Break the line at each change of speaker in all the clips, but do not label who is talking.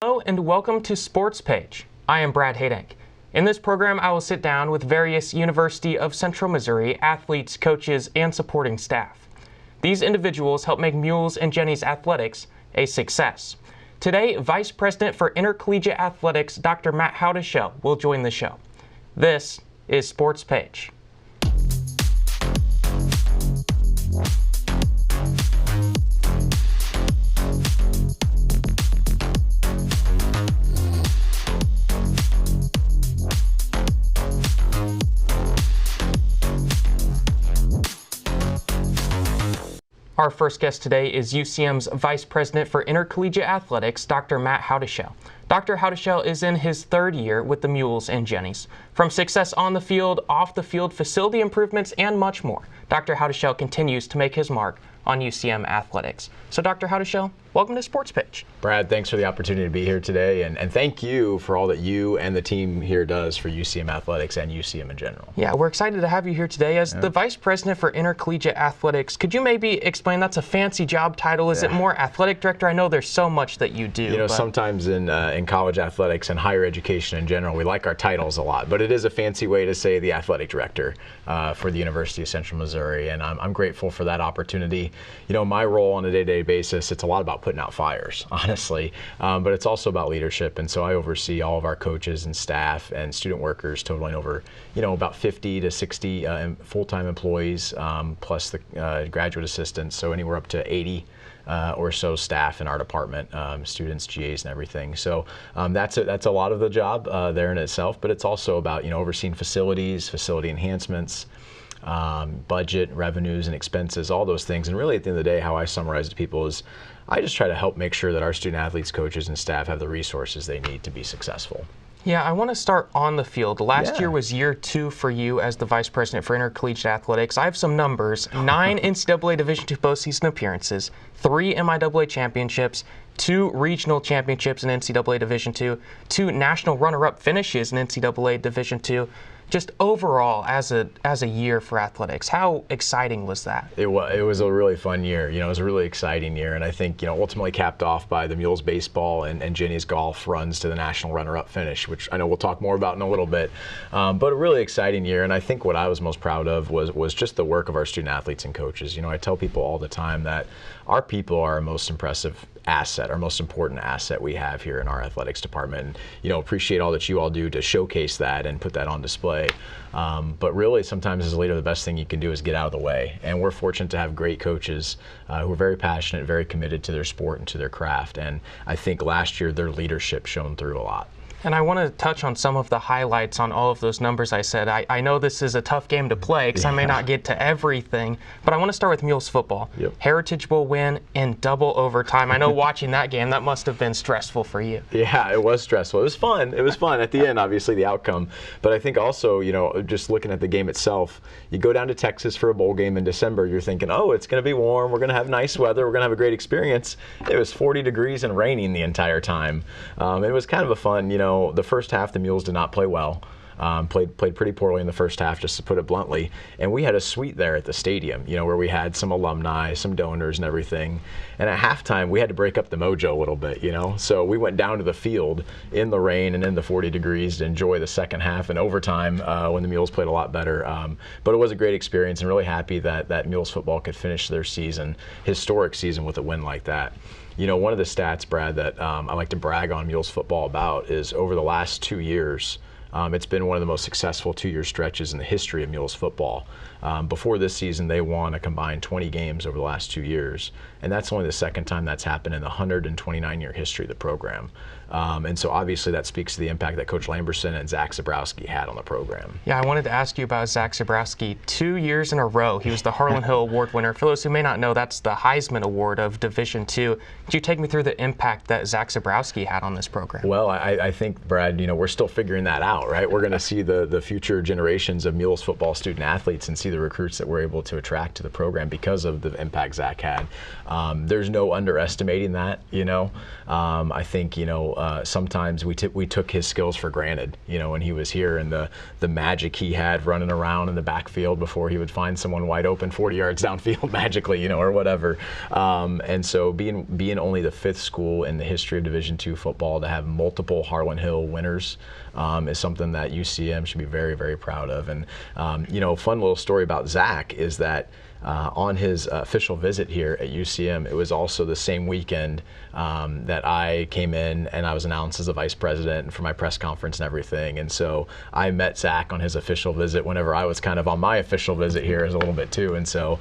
Hello and welcome to Sportspage. I am Brad Hadank. In this program, I will sit down with various University of Central Missouri athletes, coaches, and supporting staff. These individuals help make Mules and Jennies athletics a success. Today, Vice President for Intercollegiate Athletics, Dr. Matt Howdeshell, will join the show. This is Sportspage. Our first guest today is UCM's Vice President for Intercollegiate Athletics, Dr. Matt Howdeshell. Dr. Howdeshell is in his third year with the Mules and Jennies. From success on the field, off the field, facility improvements, and much more, Dr. Howdeshell continues to make his mark on UCM athletics. So Dr. Howdeshell, welcome to Sportspage.
Brad, thanks for the opportunity to be here today, and thank you for all that you and the team here does for UCM athletics and UCM in general.
Yeah, we're excited to have you here today. As the Vice President for Intercollegiate Athletics, could you maybe explain, that's a fancy job title, is it more athletic director? I know there's so much that you do.
You know, sometimes in college athletics and higher education in general, we like our titles a lot, but it is a fancy way to say the athletic director for the University of Central Missouri, and I'm grateful for that opportunity. You know, my role on a day-to-day basis, it's a lot about putting out fires, honestly, but it's also about leadership, and so I oversee all of our coaches and staff and student workers, totaling over, you know, about 50 to 60 full-time employees, plus the graduate assistants, so anywhere up to 80 or so staff in our department, students, GAs, and everything. So that's a lot of the job there in itself, but it's also about, you know, overseeing facilities, facility enhancements, budget, revenues, and expenses, all those things. And really, at the end of the day, how I summarize it to people is I just try to help make sure that our student athletes, coaches, and staff have the resources they need to be successful.
Yeah, I want to start on the field. Last year was year 2 for you as the Vice President for Intercollegiate Athletics. I have some numbers: 9 NCAA Division II postseason appearances, 3 MIAA championships, 2 regional championships in NCAA Division II, 2 national runner-up finishes in NCAA Division II. Just overall, as a year for athletics, how exciting was that? It
was a really fun year. You know, it was a really exciting year, and I think, you know, ultimately capped off by the Mules baseball and Jennies golf runs to the national runner-up finish, which I know we'll talk more about in a little bit. But a really exciting year, and I think what I was most proud of was just the work of our student athletes and coaches. You know, I tell people all the time that our people are our most impressive asset, our most important asset we have here in our athletics department. And, you know, appreciate all that you all do to showcase that and put that on display. But really, sometimes as a leader, the best thing you can do is get out of the way. And we're fortunate to have great coaches who are very passionate, very committed to their sport and to their craft. And I think last year their leadership shone through a lot.
And I want to touch on some of the highlights on all of those numbers I said. I know this is a tough game to play because I may not get to everything, but I want to start with Mules football. Heritage Bowl win in double overtime. I know watching that game, that must have been stressful for you.
Yeah, it was stressful. It was fun. It was fun at the end, obviously, the outcome. But I think also, you know, just looking at the game itself, you go down to Texas for a bowl game in December, you're thinking, oh, it's going to be warm, we're going to have nice weather, we're going to have a great experience. It was 40 degrees and raining the entire time. It was kind of a fun, you know, the first half the Mules did not play well. Played pretty poorly in the first half, just to put it bluntly. And we had a suite there at the stadium, you know, where we had some alumni, some donors and everything. And at halftime, we had to break up the mojo a little bit, you know. So we went down to the field in the rain and in the 40 degrees to enjoy the second half and overtime when the Mules played a lot better. But it was a great experience, and really happy that Mules football could finish their season, historic season, with a win like that. You know, one of the stats, Brad, that I like to brag on Mules football about is over the last 2 years, it's been one of the most successful 2-year stretches in the history of Mules football. Before this season, they won a combined 20 games over the last 2 years, and that's only the second time that's happened in the 129-year history of the program. And so obviously that speaks to the impact that Coach Lamberson and Zach Zabrowski had on the program.
Yeah, I wanted to ask you about Zach Zabrowski. 2 years in a row, he was the Harlan Hill Award winner. For those who may not know, that's the Heisman Award of Division II. Could you take me through the impact that Zach Zabrowski had on this program?
Well, I think, Brad, you know, we're still figuring that out. out, right? We're going to see the future generations of Mules football student athletes and see the recruits that we're able to attract to the program because of the impact Zach had. There's no underestimating that, you know. I think, you know, sometimes we took his skills for granted, you know, when he was here, and the magic he had running around in the backfield before he would find someone wide open 40 yards downfield magically, you know, or whatever. And so being only the 5th school in the history of Division II football to have multiple Harlan Hill winners is something that UCM should be very, very proud of. And, you know, fun little story about Zach is that on his official visit here at UCM, it was also the same weekend that I came in and I was announced as the vice president for my press conference and everything. And so I met Zach on his official visit whenever I was kind of on my official visit here as a little bit too. And so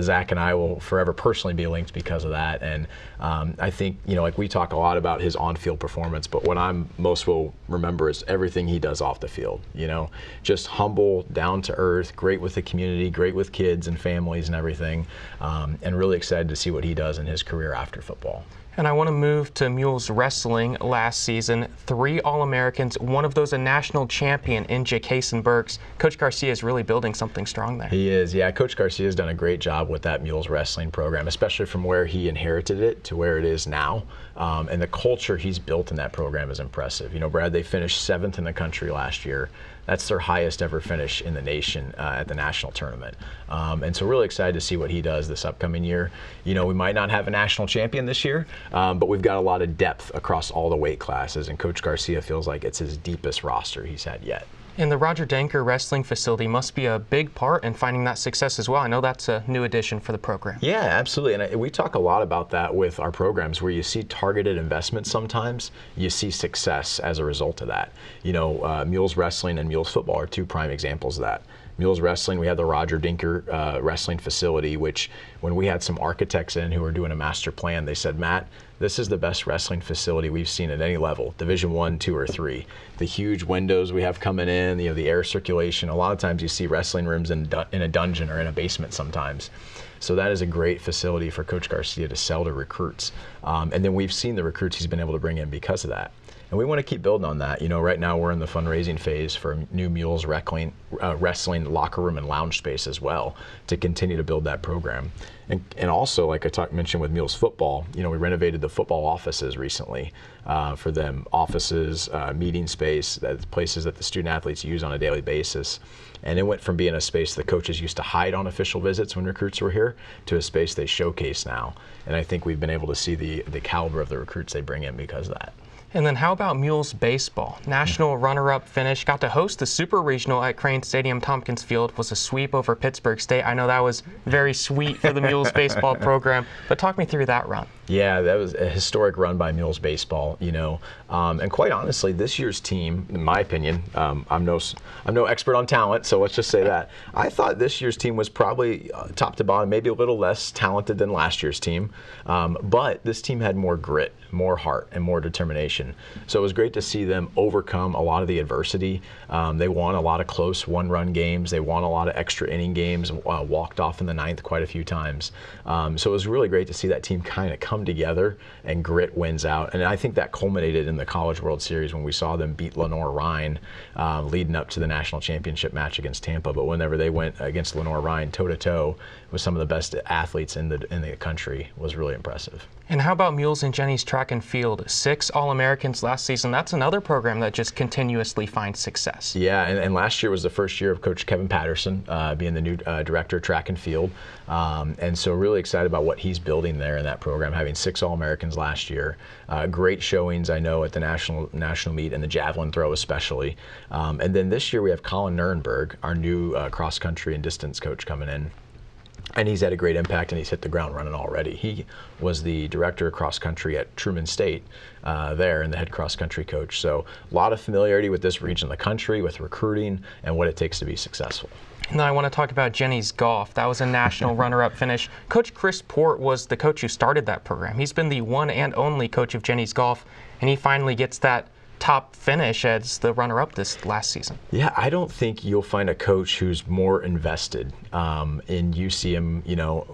Zach and I will forever personally be linked because of that. And I think, you know, like we talk a lot about his on-field performance, but what I'm most will remember is everything he does off the field, you know, just humble, down to earth, great with the community, great with kids and families and everything, and really excited to see what he does in his career after football.
And I want to move to Mules wrestling. Last season, 3 All-Americans, one of those a national champion in Jason Burks. Coach Garcia is really building something strong there.
He is, yeah. Coach Garcia has done a great job with that Mules wrestling program, especially from where he inherited it to where it is now. And the culture he's built in that program is impressive. You know, Brad, they finished 7th in the country last year. That's their highest ever finish in the nation at the national tournament. And so really excited to see what he does this upcoming year. You know, we might not have a national champion this year, but we've got a lot of depth across all the weight classes, and Coach Garcia feels like it's his deepest roster he's had yet.
And the Roger Danker wrestling facility must be a big part in finding that success as well. I know that's a new addition for the program.
Yeah, absolutely. And we talk a lot about that with our programs, where you see targeted investment sometimes, you see success as a result of that. You know, Mules wrestling and Mules football are 2 prime examples of that. Mules wrestling, we had the Roger Danker wrestling facility, which when we had some architects in who were doing a master plan, they said, Matt, this is the best wrestling facility we've seen at any level, Division I, II, or III. The huge windows we have coming in, you know, the air circulation. A lot of times you see wrestling rooms in a dungeon or in a basement sometimes. So that is a great facility for Coach Garcia to sell to recruits. And then we've seen the recruits he's been able to bring in because of that. And we want to keep building on that. You know, right now we're in the fundraising phase for a new Mules wrestling locker room and lounge space as well to continue to build that program. And also, like I mentioned with Mules football, you know, we renovated the football offices recently for them. Offices, meeting space, places that the student athletes use on a daily basis. And it went from being a space the coaches used to hide on official visits when recruits were here to a space they showcase now. And I think we've been able to see the caliber of the recruits they bring in because of that.
And then how about Mules baseball? National runner-up finish, got to host the Super Regional at Crane Stadium. Tompkins Field was a sweep over Pittsburgh State. I know that was very sweet for the Mules baseball program, but talk me through that run.
Yeah, that was a historic run by Mules baseball, you know, and quite honestly, this year's team, in my opinion, I'm no expert on talent, so let's just say that I thought this year's team was probably top to bottom, maybe a little less talented than last year's team, but this team had more grit, more heart, and more determination. So it was great to see them overcome a lot of the adversity. They won a lot of close one-run games. They won a lot of extra inning games, walked off in the 9th quite a few times. So it was really great to see that team kind of come together and grit wins out. And I think that culminated in the College World Series when we saw them beat Lenore-Rhine leading up to the national championship match against Tampa. But whenever they went against Lenore-Rhine toe-to-toe with some of the best athletes in the country, was really impressive.
And how about Mules and Jenny's track and field? 6 All-Americans last season. That's another program that just continuously finds success.
Yeah, and last year was the first year of Coach Kevin Patterson being the new director of track and field. And so really excited about what he's building there in that program, having 6 All-Americans last year. Great showings, I know, at the national meet and the javelin throw especially. And then this year we have Colin Nurnberg, our new cross-country and distance coach coming in. And he's had a great impact, and he's hit the ground running already. He was the director of cross country at Truman State there, and the head cross country coach. So a lot of familiarity with this region of the country, with recruiting, and what it takes to be successful.
And then I want to talk about Jenny's golf. That was a national runner-up finish. Coach Chris Port was the coach who started that program. He's been the one and only coach of Jenny's golf, and he finally gets that top finish as the runner-up this last season.
Yeah, I don't think you'll find a coach who's more invested in UCM,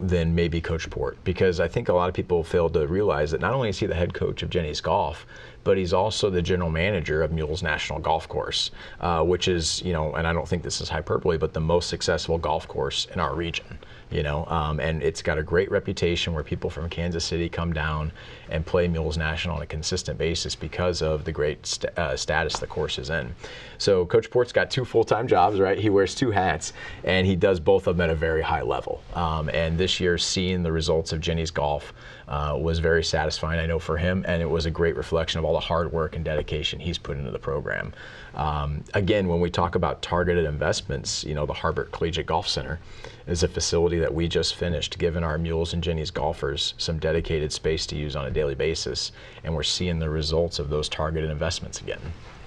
than maybe Coach Port, because I think a lot of people fail to realize that not only is he the head coach of Jenny's Golf, but he's also the general manager of Mules National Golf Course, which is, and I don't think this is hyperbole, but the most successful golf course in our region. And it's got a great reputation where people from Kansas City come down and play Mules National on a consistent basis because of the great status the course is in. So Coach Port's got 2 full-time jobs, right? He wears 2 hats, and he does both of them at a very high level. And this year, seeing the results of Jenny's Golf was very satisfying, I know, for him, and it was a great reflection of all the hard work and dedication he's put into the program. Again, when we talk about targeted investments, the Harbert Collegiate Golf Center is a facility that we just finished, giving our Mules and Jenny's golfers some dedicated space to use on a daily basis, and we're seeing the results of those targeted investments again.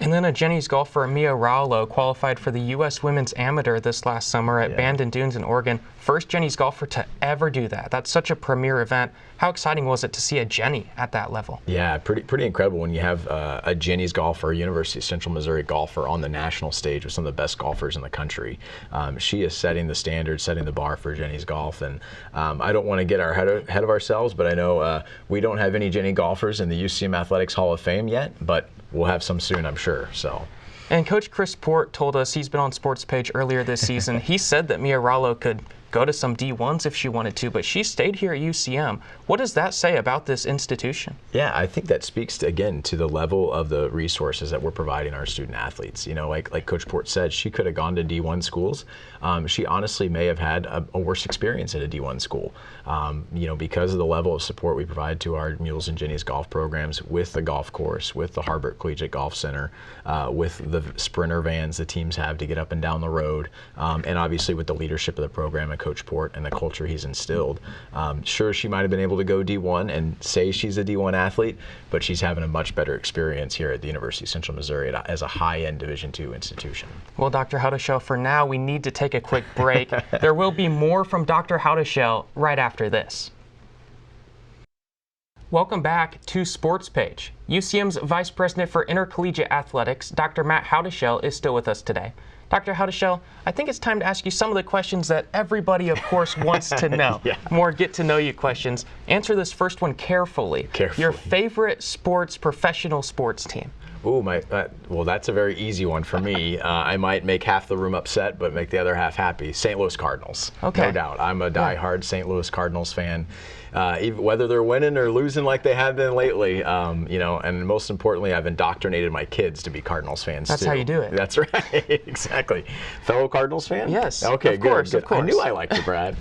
And then a Jenny's golfer, MIAA, qualified for the U.S. Women's Amateur this last summer at Bandon Dunes in Oregon. First Jenny's golfer to ever do that. That's such a premier event. How exciting was it to see a Jenny at that level? Yeah,
pretty incredible when you have a Jenny's golfer, University of Central Missouri golfer on the national stage with some of the best golfers in the country. She is setting the standard, setting the bar for Jenny's golf. And I don't want to get ahead of ourselves, but I know we don't have any Jenny golfers in the UCM Athletics Hall of Fame yet, but we'll have some soon, I'm sure. So.
And Coach Chris Port told us, he's been on Sportspage earlier this season, he said that MIAA could go to some D1s if she wanted to, but she stayed here at UCM. What does that say about this institution?
Yeah, I think that speaks, again, to the level of the resources that we're providing our student athletes. Like Coach Port said, she could have gone to D1 schools. She honestly may have had a worse experience at a D1 school, because of the level of support we provide to our Mules and Jenny's golf programs with the golf course, with the Harbert Collegiate Golf Center, with the sprinter vans the teams have to get up and down the road, and obviously with the leadership of the program and Coach Port and the culture he's instilled. Sure, she might have been able to go D1 and say she's a D1 athlete, but she's having a much better experience here at the University of Central Missouri as a high-end Division II institution.
Well, Dr. Howdeshell, for now, we need to take a quick break. There will be more from Dr. Howdeshell right after this. Welcome back to Sportspage. UCM's Vice President for Intercollegiate Athletics, Dr. Matt Howdeshell, is still with us today. Dr. Howdeshell, I think it's time to ask you some of the questions that everybody, of course, wants to know. More get-to-know-you questions. Answer this first one carefully. Your favorite professional sports team?
Ooh, well, that's a very easy one for me. I might make half the room upset, but make the other half happy. St. Louis Cardinals, no doubt. I'm a diehard St. Louis Cardinals fan. Even whether they're winning or losing like they have been lately, and most importantly, I've indoctrinated my kids to be Cardinals fans
too. That's how you do it.
That's right, exactly. Fellow Cardinals fan?
Yes.
Okay,
of course.
I knew I liked you, Brad.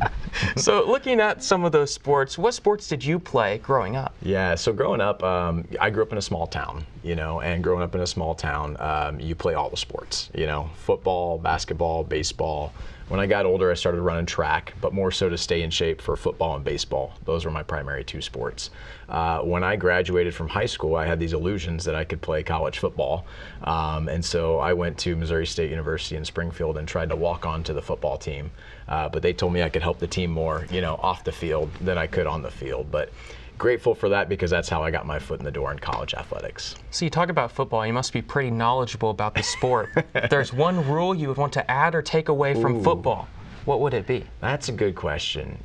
So looking at some of those sports, what sports did you play growing up?
Yeah, so growing up, I grew up in a small town, and growing up in a small town, you play all the sports, football, basketball, baseball. When I got older, I started running track, but more so to stay in shape for football and baseball. Those were my primary 2 sports. When I graduated from high school, I had these illusions that I could play college football. And so I went to Missouri State University in Springfield and tried to walk on to the football team. But they told me I could help the team more, off the field than I could on the field. But grateful for that because that's how I got my foot in the door in college athletics.
So you talk about football, you must be pretty knowledgeable about the sport. If there's one rule you would want to add or take away from football, what would it be?
That's a good question.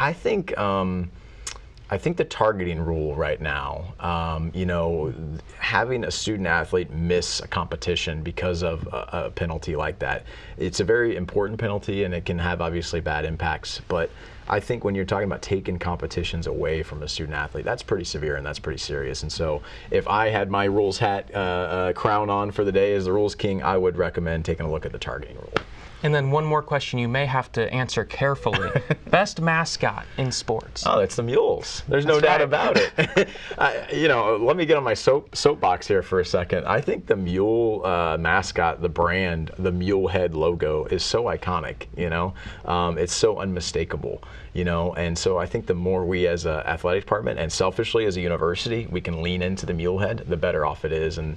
I think the targeting rule right now, having a student athlete miss a competition because of a penalty like that, it's a very important penalty and it can have obviously bad impacts, but I think when you're talking about taking competitions away from a student athlete, that's pretty severe and that's pretty serious. And so if I had my rules hat crown on for the day as the rules king, I would recommend taking a look at the targeting rule.
And then one more question you may have to answer carefully. Best mascot in sports?
Oh, it's the Mules. There's no doubt about it. Let me get on my soapbox here for a second. I think the Mule mascot, the brand, the Mule head logo is so iconic, it's so unmistakable. And so I think the more we as an athletic department and selfishly as a university, we can lean into the Mulehead, the better off it is. And,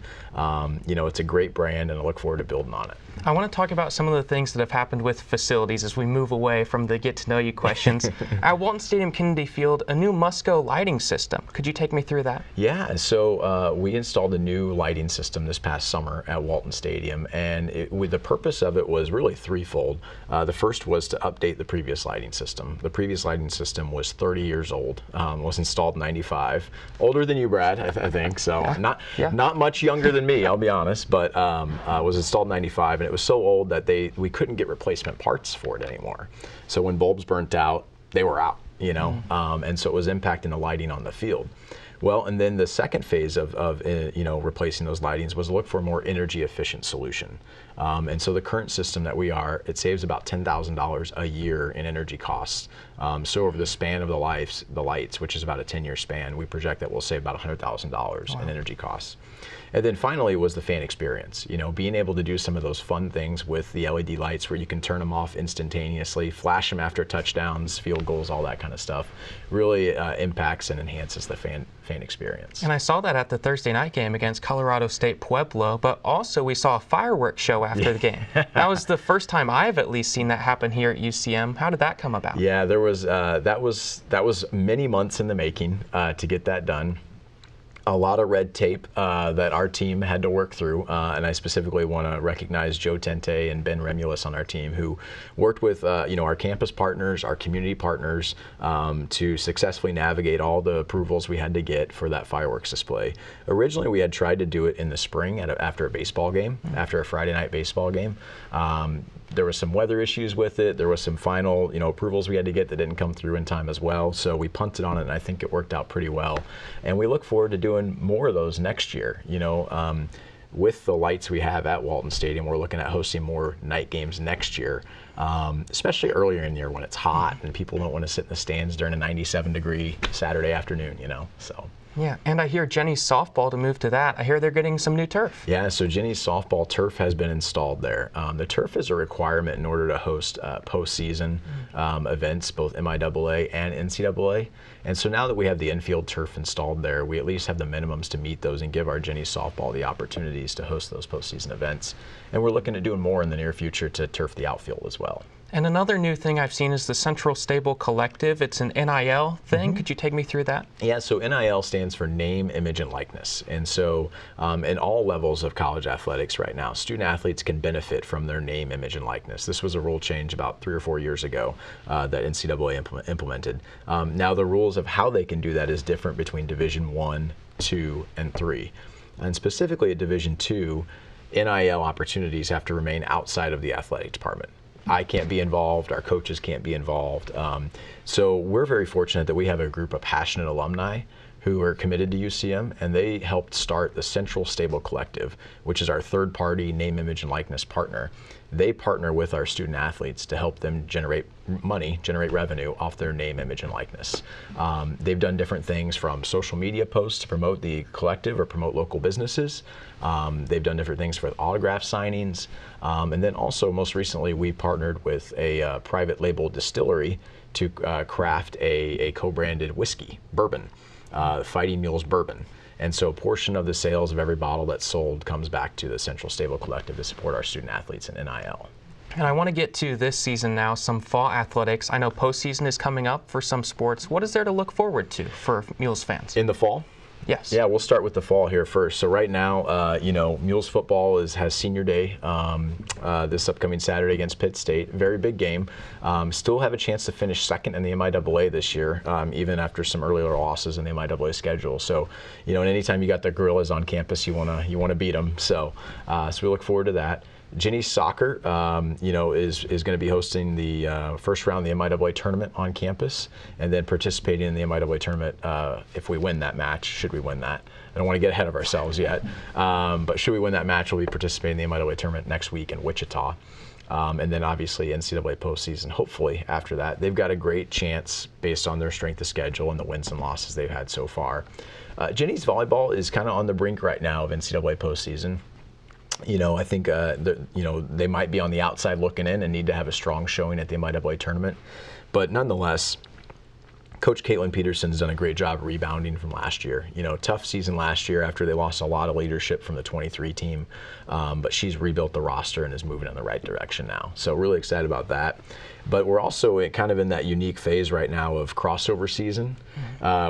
it's a great brand, and I look forward to building on it.
I want to talk about some of the things that have happened with facilities as we move away from the get-to-know-you questions. At Walton Stadium Kennedy Field, a new Musco lighting system. Could you take me through that?
Yeah, so we installed a new lighting system this past summer at Walton Stadium, and the purpose of it was really threefold. The first was to update the previous lighting system. The previous lighting system was 30 years old, was installed in '95. Older than you, Brad, I think, so not much younger than me, I'll be honest, but was installed in '95, and it was so old that we couldn't get replacement parts for it anymore. So when bulbs burnt out, they were out, and so it was impacting the lighting on the field. Well, and then the second phase of replacing those lightings was look for a more energy efficient solution. And so the current system that it saves about $10,000 a year in energy costs. So over the span of the lights, which is about a 10-year span, we project that we'll save about $100,000 in energy costs. And then finally was the fan experience. Being able to do some of those fun things with the LED lights where you can turn them off instantaneously, flash them after touchdowns, field goals, all that kind of stuff, really impacts and enhances the fan experience.
And I saw that at the Thursday night game against Colorado State Pueblo, but also we saw a fireworks show after the game. That was the first time I've at least seen that happen here at UCM. How did that come about?
Yeah, there was that was many months in the making to get that done. A lot of red tape that our team had to work through, and I specifically want to recognize Joe Tente and Ben Remulis on our team, who worked with our campus partners, our community partners, to successfully navigate all the approvals we had to get for that fireworks display. Originally, we had tried to do it in the spring after a baseball game, after a Friday night baseball game. There was some weather issues with it. There was some final, approvals we had to get that didn't come through in time as well. So we punted on it, and I think it worked out pretty well. And we look forward to doing more of those next year. With the lights we have at Walton Stadium, we're looking at hosting more night games next year, especially earlier in the year when it's hot and people don't want to sit in the stands during a 97-degree Saturday afternoon. So.
Yeah, and I hear Jenny's softball to move to that. I hear they're getting some new turf.
Yeah, so Jenny's softball turf has been installed there. The turf is a requirement in order to host postseason events, both MIAA and NCAA. And so now that we have the infield turf installed there, we at least have the minimums to meet those and give our Jenny's softball the opportunities to host those postseason events. And we're looking at doing more in the near future to turf the outfield as well.
And another new thing I've seen is the Central Stable Collective. It's an NIL thing. Could you take me through that?
Yeah, so NIL stands for name, image, and likeness. And so in all levels of college athletics right now, student athletes can benefit from their name, image, and likeness. This was a rule change about 3 or 4 years ago that NCAA implemented. Now the rules of how they can do that is different between Division I, II, and III. And specifically at Division II, NIL opportunities have to remain outside of the athletic department. I can't be involved, our coaches can't be involved. So we're very fortunate that we have a group of passionate alumni who are committed to UCM, and they helped start the Central Stable Collective, which is our third-party name, image, and likeness partner. They partner with our student athletes to help them generate money, generate revenue off their name, image, and likeness. They've done different things from social media posts to promote the collective or promote local businesses. They've done different things for autograph signings. And then also, most recently, we partnered with a private label distillery to craft a co-branded whiskey, bourbon, Fighting Mules Bourbon. And so a portion of the sales of every bottle that's sold comes back to the Central Stable Collective to support our student athletes in NIL.
And I want to get to this season now, some fall athletics. I know postseason is coming up for some sports. What is there to look forward to for Mules fans?
In the fall?
Yes.
Yeah, we'll start with the fall here first. So right now, Mules football has senior day this upcoming Saturday against Pitt State. Very big game. Still have a chance to finish second in the MIAA this year, even after some earlier losses in the MIAA schedule. So, and anytime you got the Gorillas on campus, you wanna beat them. So we look forward to that. Jenny's soccer, is going to be hosting the first round of the MIAA tournament on campus, and then participating in the MIAA tournament if we win that match. Should we win that? I don't want to get ahead of ourselves yet, but should we win that match, we'll be participating in the MIAA tournament next week in Wichita. And then obviously NCAA postseason, hopefully after that. They've got a great chance based on their strength of schedule and the wins and losses they've had so far. Jenny's volleyball is kind of on the brink right now of NCAA postseason. I think they might be on the outside looking in and need to have a strong showing at the MIAA tournament. But nonetheless, Coach Caitlin Peterson's done a great job rebounding from last year. Tough season last year after they lost a lot of leadership from the 23 team, but she's rebuilt the roster and is moving in the right direction now. So really excited about that. But we're also kind of in that unique phase right now of crossover season,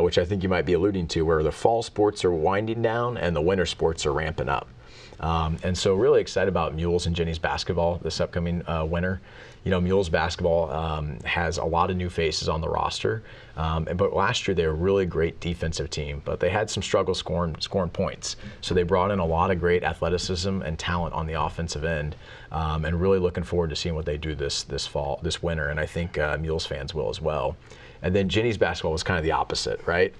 which I think you might be alluding to, where the fall sports are winding down and the winter sports are ramping up. And so really excited about Mules and Jenny's basketball this upcoming winter. Mules basketball has a lot of new faces on the roster, but last year they were a really great defensive team, but they had some struggles scoring points. So they brought in a lot of great athleticism and talent on the offensive end, and really looking forward to seeing what they do this winter, and I think Mules fans will as well. And then Jenny's basketball was kind of the opposite, right?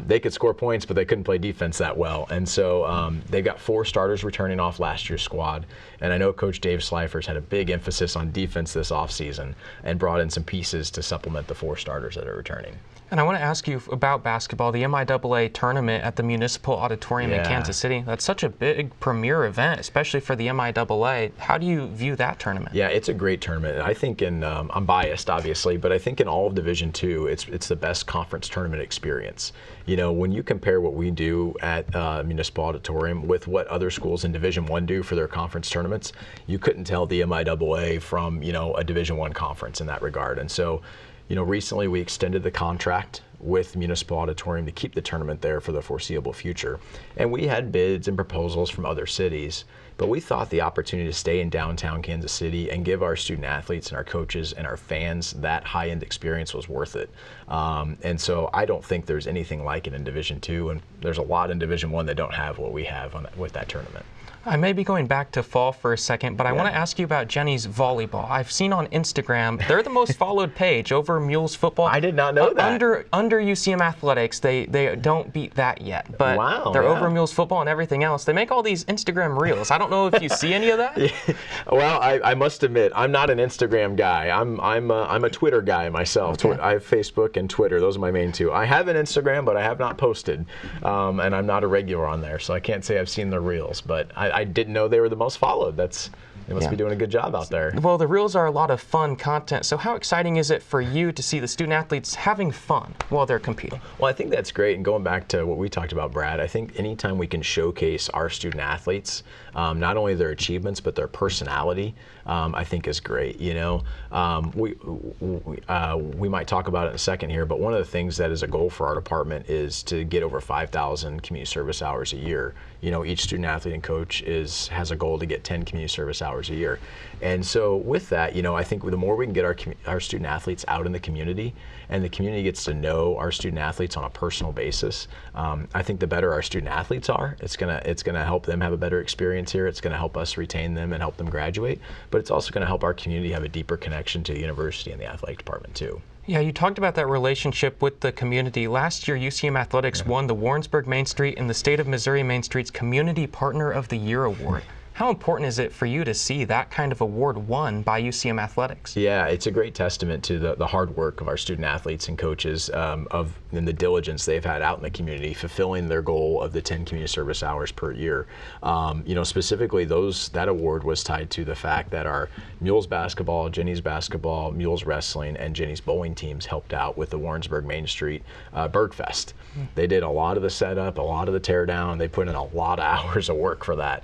They could score points, but they couldn't play defense that well. And so they've got 4 starters returning off last year's squad. And I know Coach Dave Schleifer's had a big emphasis on defense this offseason and brought in some pieces to supplement the 4 starters that are returning.
And I want to ask you about basketball, the MIAA tournament at the Municipal Auditorium in Kansas City. That's such a big premier event, especially for the MIAA. How do you view that tournament? Yeah,
it's a great tournament. I think I'm biased, obviously, but I think in all of Division II, it's the best conference tournament experience. When you compare what we do at Municipal Auditorium with what other schools in Division I do for their conference tournaments, you couldn't tell the MIAA from, a Division I conference in that regard. And so, recently we extended the contract with Municipal Auditorium to keep the tournament there for the foreseeable future. And we had bids and proposals from other cities, but we thought the opportunity to stay in downtown Kansas City and give our student athletes and our coaches and our fans that high-end experience was worth it. And so I don't think there's anything like it in Division II, and there's a lot in Division I that don't have what we have with that tournament.
I may be going back to fall for a second, but I want to ask you about Jenny's volleyball. I've seen on Instagram, they're the most followed page over Mules football.
I did not know that.
Under UCM Athletics, they don't beat that yet, but they're over Mules football and everything else. They make all these Instagram reels. I don't know if you see any of that.
Well, I must admit, I'm not an Instagram guy. I'm a Twitter guy myself. Okay. I have Facebook and Twitter. Those are my main 2. I have an Instagram, but I have not posted, and I'm not a regular on there, so I can't say I've seen the reels, but I didn't know they were the most followed. They must be doing a good job out there.
Well, the reels are a lot of fun content. So how exciting is it for you to see the student athletes having fun while they're competing?
Well, I think that's great. And going back to what we talked about, Brad, I think anytime we can showcase our student athletes, not only their achievements, but their personality, I think is great. We might talk about it in a second here, but one of the things that is a goal for our department is to get over 5,000 community service hours a year. Each student athlete and coach has a goal to get 10 community service hours a year. And so with that, I think the more we can get our student athletes out in the community, and the community gets to know our student athletes on a personal basis, I think the better our student athletes are. It's gonna help them have a better experience here. It's gonna help us retain them and help them graduate, but it's also gonna help our community have a deeper connection to the university and the athletic department too.
Yeah, you talked about that relationship with the community. Last year, UCM Athletics won the Warrensburg Main Street and the State of Missouri Main Street's Community Partner of the Year Award. How important is it for you to see that kind of award won by UCM Athletics?
Yeah, it's a great testament to the hard work of our student athletes and coaches and the diligence they've had out in the community, fulfilling their goal of the 10 community service hours per year. Specifically, that award was tied to the fact that our Mules basketball, Jenny's basketball, Mules wrestling, and Jenny's bowling teams helped out with the Warrensburg Main Street Bergfest. They did a lot of the setup, a lot of the teardown. They put in a lot of hours of work for that.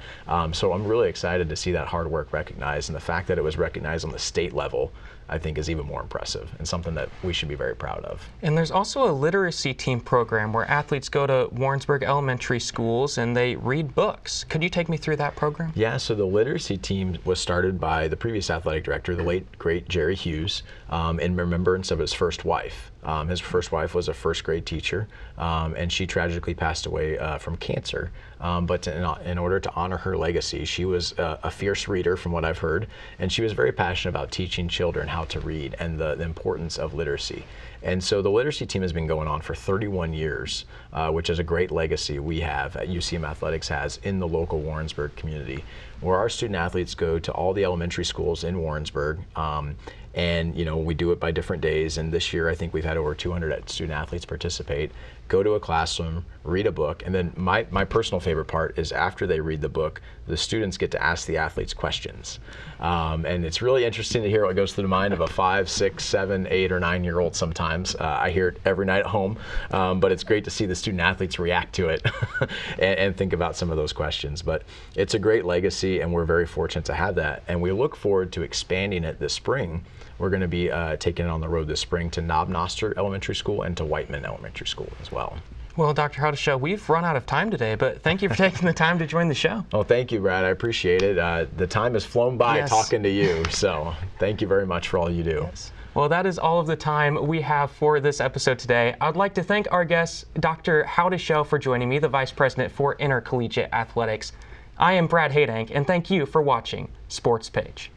So I'm really excited to see that hard work recognized, and the fact that it was recognized on the state level, I think, is even more impressive and something that we should be very proud of.
And there's also a literacy team program where athletes go to Warrensburg elementary schools and they read books. Could you take me through that program?
Yeah, so the literacy team was started by the previous athletic director, the late, great Jerry Hughes, in remembrance of his first wife. His first wife was a first grade teacher, and she tragically passed away from cancer. But in order to honor her legacy, she was a fierce reader, from what I've heard, and she was very passionate about teaching children how to read and the importance of literacy. And so the literacy team has been going on for 31 years, which is a great legacy we have at UCM Athletics has in the local Warrensburg community, where our student athletes go to all the elementary schools in Warrensburg, And we do it by different days, and this year I think we've had over 200 student athletes participate. Go to a classroom, read a book, and then my personal favorite part is after they read the book, the students get to ask the athletes questions. And it's really interesting to hear what goes through the mind of a 5, 6, 7, 8, or 9-year-old sometimes. I hear it every night at home, but it's great to see the student athletes react to it and think about some of those questions. But it's a great legacy, and we're very fortunate to have that. And we look forward to expanding it this spring. We're going to be taking it on the road this spring to Knob-Noster Elementary School and to Whiteman Elementary School as well.
Well, Dr. Howdeshell, we've run out of time today, but thank you for taking the time to join the show.
Oh, thank you, Brad. I appreciate it. The time has flown by talking to you, so thank you very much for all you do.
Yes. Well, that is all of the time we have for this episode today. I'd like to thank our guest, Dr. Howdeshell, for joining me, the Vice President for Intercollegiate Athletics. I am Brad Hadank, and thank you for watching Sports Page.